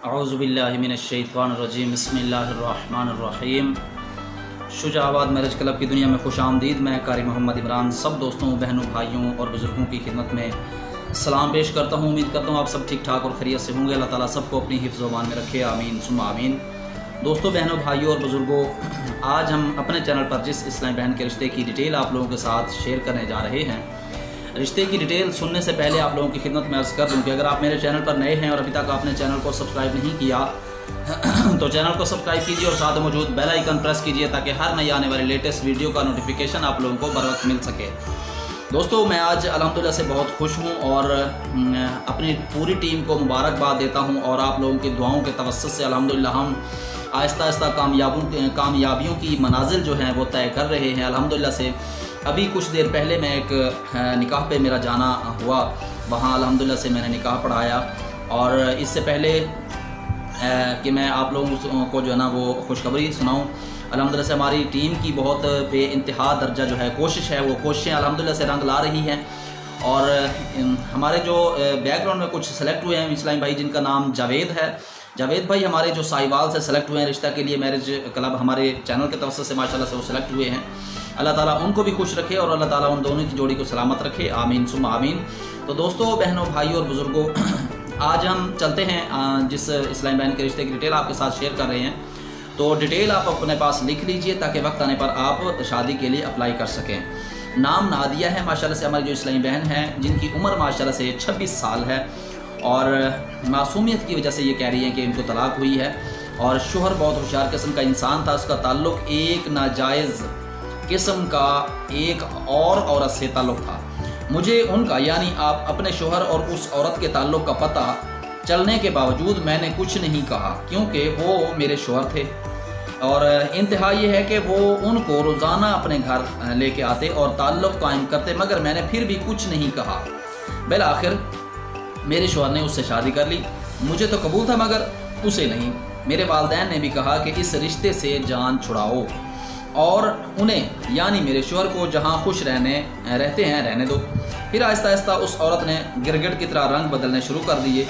औज़ुबिल्लाहिमिनश्शैतानिर्रजीम बिस्मिल्लाहिर्रहमानिर्रहीम। Shujabad marriage club की दुनिया में खुश आमदीद। मैं कारी मोहम्मद इमरान सब दोस्तों, बहनों, भाइयों और बुज़ुर्गों की खिदमत में सलाम पेश करता हूँ। उम्मीद करता हूँ आप सब ठीक ठाक और खैरियत से होंगे। अल्लाह ताला सबको अपनी हिफ्ज़ व अमान में रखे, आमीन सुम्मा आमीन। दोस्तों, बहनों, भाइयों और बुज़ुर्गों, आज हम अपने चैनल पर जिस इस्लामी बहन के रिश्ते की डिटेल आप लोगों के साथ शेयर करने जा रहे हैं, रिश्ते की डिटेल सुनने से पहले आप लोगों की खिदमत में अर्ज़ कर दूं कि अगर आप मेरे चैनल पर नए हैं और अभी तक आपने चैनल को सब्सक्राइब नहीं किया तो चैनल को सब्सक्राइब कीजिए और साथ मौजूद बेल आइकन प्रेस कीजिए ताकि हर नई आने वाली लेटेस्ट वीडियो का नोटिफिकेशन आप लोगों को बर वक्त मिल सके। दोस्तों, मैं आज अल्हम्दुलिल्लाह से बहुत खुश हूँ और अपनी पूरी टीम को मुबारकबाद देता हूँ और आप लोगों की दुआओं के तवस्सुत से अल्हम्दुलिल्लाह हम आहिस्ता आहिस्ता कामयाबियों की मनाजिल जो हैं वो तय कर रहे हैं। अल्हम्दुलिल्लाह से अभी कुछ देर पहले मैं एक निकाह पे मेरा जाना हुआ, वहाँ अल्हम्दुलिल्लाह से मैंने निकाह पढ़ाया। और इससे पहले कि मैं आप लोगों को जो है ना वो खुशखबरी सुनाऊँ, अल्हम्दुलिल्लाह से हमारी टीम की बहुत बेइंतहा दर्जा जो है कोशिश है, वो कोशिशें अल्हम्दुलिल्लाह से रंग ला रही हैं। और हमारे जो बैकग्राउंड में कुछ सेलेक्ट हुए हैं इस्लामी भाई, जिनका नाम जावेद है। जावेद भाई हमारे जो साहिवाल से सेलेक्ट हुए हैं रिश्ता के लिए, मैरिज क्लब हमारे चैनल के तवस्सुत से माशाल्लाह से वो सेलेक्ट हुए हैं। अल्लाह ताला उनको भी खुश रखे और अल्लाह ताला उन दोनों की जोड़ी को सलामत रखे, आमीन सुम्मा आमीन। तो दोस्तों, बहनों, भाइयों और बुज़ुर्गों, आज हम चलते हैं जिस इस्लामी बहन के रिश्ते की डिटेल आपके साथ शेयर कर रहे हैं। तो डिटेल आप अपने पास लिख लीजिए ताकि वक्त आने पर आप शादी के लिए अप्लाई कर सकें। नाम नादिया है माशाल्लाह से हमारी जो इस्लामी बहन है, जिनकी उम्र माशाल्लाह से 26 साल है और मासूमियत की वजह से ये कह रही है कि इनको तलाक हुई है। और शोहर बहुत होशियार किस्म का इंसान था, उसका ताल्लुक़ एक नाजायज़ किस्म का एक और औरत से ताल्लुक़ था। मुझे उनका यानी आप अपने शोहर और उस औरत के ताल्लुक़ का पता चलने के बावजूद मैंने कुछ नहीं कहा, क्योंकि वो मेरे शोहर थे। और इंतहा ये है कि वो उनको रोज़ाना अपने घर लेके आते और ताल्लुक़ कायम करते, मगर मैंने फिर भी कुछ नहीं कहा। बिल आखिर मेरे शोहर ने उससे शादी कर ली। मुझे तो कबूल था मगर उसे नहीं। मेरे वालिदैन ने भी कहा कि इस रिश्ते से जान छुड़ाओ और उन्हें यानी मेरे शोहर को जहाँ खुश रहते हैं रहने दो। फिर आहिस्ता आहिस्ता उस औरत ने गिरगिट की तरह रंग बदलने शुरू कर दिए,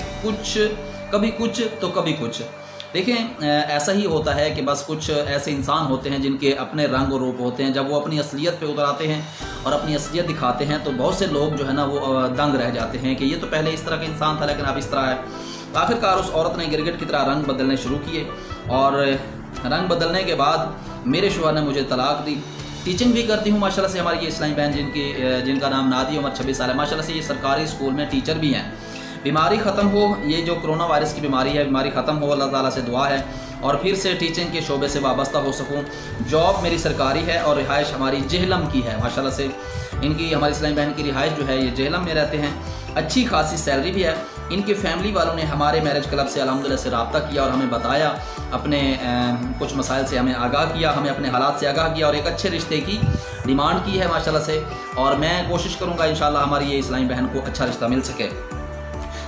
कभी कुछ तो कभी कुछ। देखें, ऐसा ही होता है कि बस कुछ ऐसे इंसान होते हैं जिनके अपने रंग और रूप होते हैं। जब वो अपनी असलियत पे उतर आते हैं और अपनी असलियत दिखाते हैं तो बहुत से लोग जो है ना वो दंग रह जाते हैं कि ये तो पहले इस तरह का इंसान था लेकिन अब इस तरह है। आखिरकार उस औरत ने गिरगिट की तरह रंग बदलने शुरू किए और रंग बदलने के बाद मेरे शोहर ने मुझे तलाक दी। टीचिंग भी करती हूँ माशाल्लाह से हमारी ये इस्लामी बहन जिनका नाम नादी, उम्र 26 साल है। माशाल्लाह से ये सरकारी स्कूल में टीचर भी हैं। बीमारी ख़त्म हो, ये जो कोरोना वायरस की बीमारी है, बीमारी ख़त्म हो, अल्लाह ताला से दुआ है और फिर से टीचिंग के शोबे से वाबस्ता हो सकूँ। जॉब मेरी सरकारी है और रिहाइश हमारी जेहलम की है। माशाल्लाह से इनकी हमारी इस्लामी बहन की रिहाइश जो है ये जेहलम में रहते हैं। अच्छी खासी सैलरी भी है। इनके फैमिली वालों ने हमारे मैरिज क्लब से अल्हम्दुलिल्लाह से रब्ता किया और हमें बताया, अपने कुछ मसाइल से हमें आगाह किया, हमें अपने हालात से आगाह किया और एक अच्छे रिश्ते की डिमांड की है माशाल्लाह से। और मैं कोशिश करूँगा इंशाल्लाह हमारी ये इस्लामी बहन को अच्छा रिश्ता मिल सके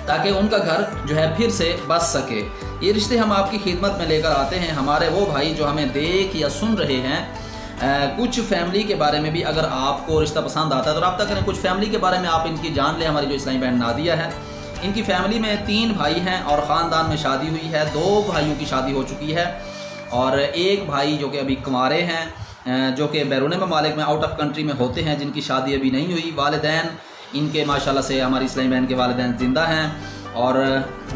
ताकि उनका घर जो है फिर से बस सके। ये रिश्ते हम आपकी खिदमत में लेकर आते हैं हमारे वो भाई जो हमें देख या सुन रहे हैं। कुछ फैमिली के बारे में भी अगर आपको रिश्ता पसंद आता है तो रब्ता करें। कुछ फैमिली के बारे में आप इनकी जान लें। हमारी जो इस्लामी बहन नादिया है, इनकी फैमिली में 3 भाई हैं और ख़ानदान में शादी हुई है। 2 भाइयों की शादी हो चुकी है और एक भाई जो कि अभी कुंवारे हैं, जो कि बैरून ममालिक में आउट ऑफ कंट्री में होते हैं, जिनकी शादी अभी नहीं हुई। वालिदैन इनके माशाल्लाह से हमारी इस्लामी बहन के वालिदैन ज़िंदा हैं। और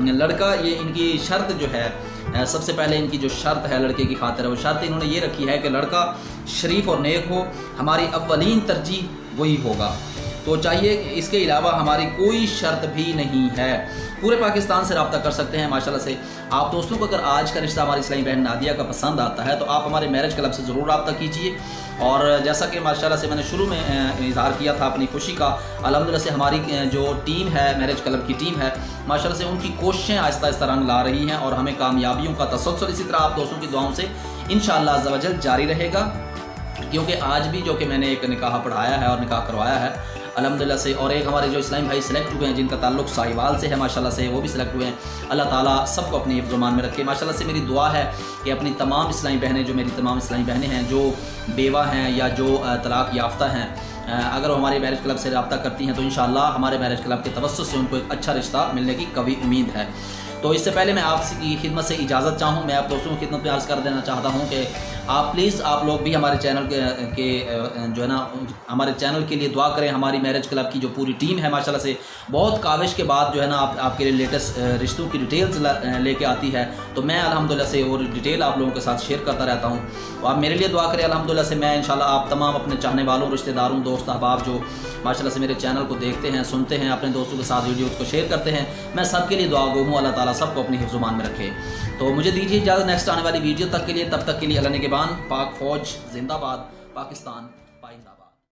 लड़का, ये इनकी शर्त जो है, सबसे पहले इनकी जो शर्त है लड़के की खातिर, वो शर्त इन्होंने ये रखी है कि लड़का शरीफ और नेक हो। हमारी अव्वलीन तरजीह वही होगा। तो चाहिए, इसके अलावा हमारी कोई शर्त भी नहीं है। पूरे पाकिस्तान से रब्ता कर सकते हैं माशाल्लाह से। आप दोस्तों को अगर आज का रिश्ता हमारी इस्लामी बहन नादिया का पसंद आता है तो आप हमारे मैरिज क्लब से ज़रूर रब्ता कीजिए। और जैसा कि माशाल्लाह से मैंने शुरू में इज़हार किया था अपनी खुशी का, अल्हम्दुलिल्लाह से हमारी जो टीम है, मैरिज क्लब की टीम है, माशाल्लाह से उनकी कोशिशें आहिस्ता आहिस्ता रंग ला रही हैं और हमें कामयाबियों का तसल्सल इसी तरह आप दोस्तों की दुआओं से इंशाअल्लाह अज़्ज़ा व जल जारी रहेगा। क्योंकि आज भी जो कि मैंने एक निकाह पढ़ाया है और निकाह करवाया है अल्हम्दुलिल्लाह से, और एक हमारे जो इस्लामी भाई सिलेक्ट हुए हैं जिनका ताल्लुक़ साहिवाल से है माशाल्लाह से, वो भी सिलेक्ट हुए हैं। अल्लाह ताला सबको अपनी हिफ्ज़-ओ-मान में रखे। माशाल्लाह से मेरी दुआ है कि अपनी तमाम इस्लामी बहनें, जो मेरी तमाम इस्लामी बहनें हैं जो बेवा हैं या जो तलाक़ याफ्ता हैं, अगर वो हमारे मैरिज क्लब से रब्ता करती हैं तो इंशाअल्लाह हमारे मैरिज क्लब के तवस्सुस से उनको एक अच्छा रिश्ता मिलने की कभी उम्मीद है। तो इससे पहले मैं आपकी खिदमत से इजाज़त चाहूँ, मैं आप दोस्तों की खिदमत में अर्ज़ कर देना चाहता हूँ कि आप प्लीज़ आप लोग भी हमारे चैनल के जो है ना हमारे चैनल के लिए दुआ करें। हमारी मैरिज क्लब की जो पूरी टीम है माशाल्लाह से बहुत काविश के बाद जो है ना आपके लिए लेटेस्ट रिश्तों की डिटेल्स लेके आती है। तो मैं अल्हम्दुलिल्लाह से और डिटेल आप लोगों के साथ शेयर करता रहता हूँ। तो आप मेरे लिए दुआ करें अल्हम्दुलिल्लाह से। मैं इंशाल्लाह आप तमाम अपने चाहने वालों, रिश्तेदारों, दोस्त अहबाब जो माशाल्लाह से मेरे चैनल को देखते हैं, सुनते हैं, अपने दोस्तों के साथ वीडियोज़ को शेयर करते हैं, मैं सबके लिए दुआ गो हूँ। अल्लाह ताला सबको अपनी हिफ्ज़-ओ-मान में रखे। तो मुझे दीजिए इजाज़त नेक्स्ट आने वाली वीडियो तक के लिए। तब तक के लिए अल्लाह निगहबान। पाक फ़ौज जिंदाबाद, पाकिस्तान।